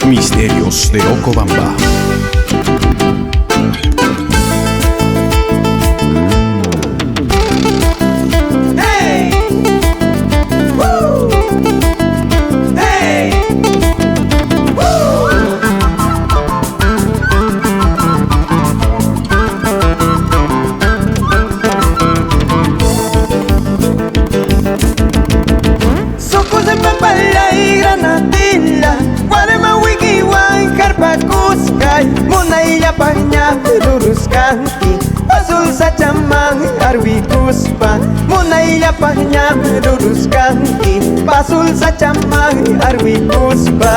Misterios de Ocobamba. Luruskanki pasul sacamang arwi kuspa munai lapahnya luruskanki pasul sacamang arwi kuspa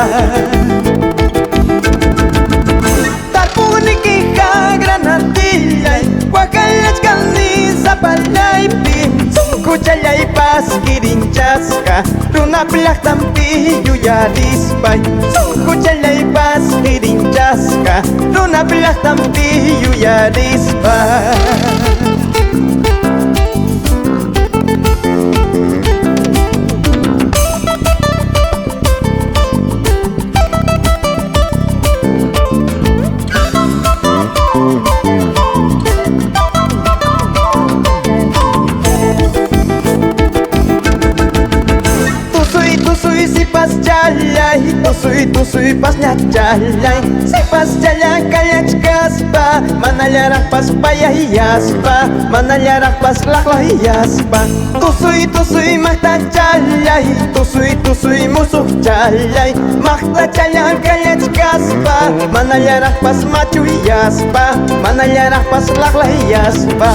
tarpuniki ka granatillay wakalach kalni sapalay pin sungku chalay pas kirinchaska runa plak tampi yuyalispay sungku chalay pas kirinchaska runa plak tampi yuyalispay Tusui pas nyacalay si pas jala kalach kaspa manallarak pas payayaspa manallarak pas laklayaspa tusui mahta calay tusui musuh calay mahta jala kalach kaspa manallarak pas macuyaspa manallarak pas laklayaspa.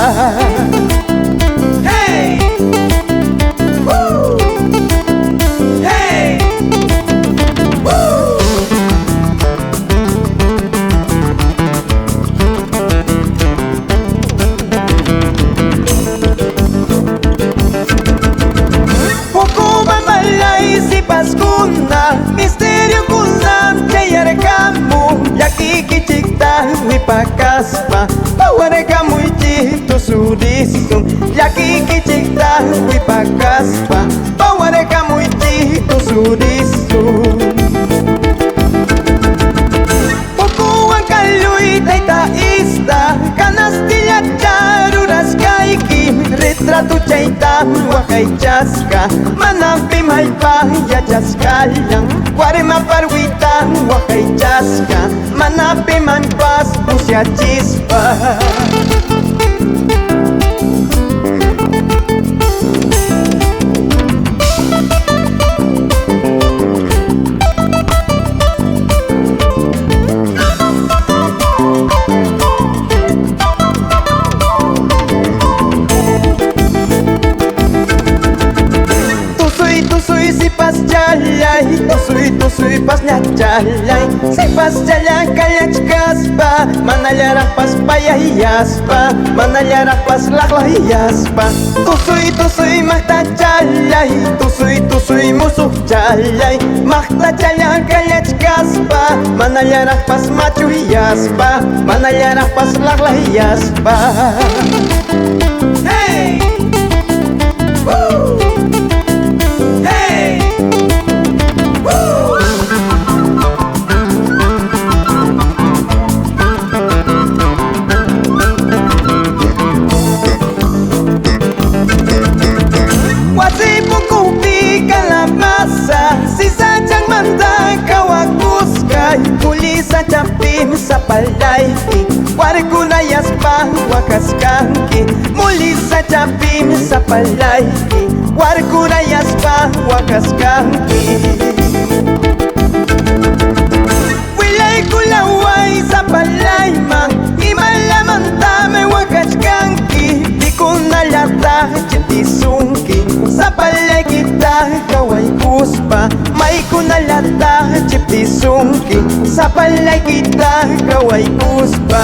Misterio kunam chayar kamu yaki kichikta wipakaspa paware kamu ichito surisum yaki kichikta wipakaspa paware kamu ichito surisum pokuan kalui taita ista kanastilla charuras kaiki retrato chaita wakay chaska manapim haypa yachaskalang warma parwita wakay chaska manapim anpas pusya chispa. Tusui pas nyacalay si pas jala kalach kaspa manallarak pas payayaspa manallarak pas laklayaspa tusui mahta calay tusui musuh calay mahta jala kalach kaspa manallarak pas macuyaspa manallarak pas laklayaspa. Champim sa palay warkulayas pa wakaskanki muli sa champim sa palay warkulayas pa wakaskanki wilay kulaway sa palay mang imalaman tame wakaskanki di ko nalata chitisunki sa palay kita kaway kuspa may kunalata chitisunki sa palay kita kaway kuspa.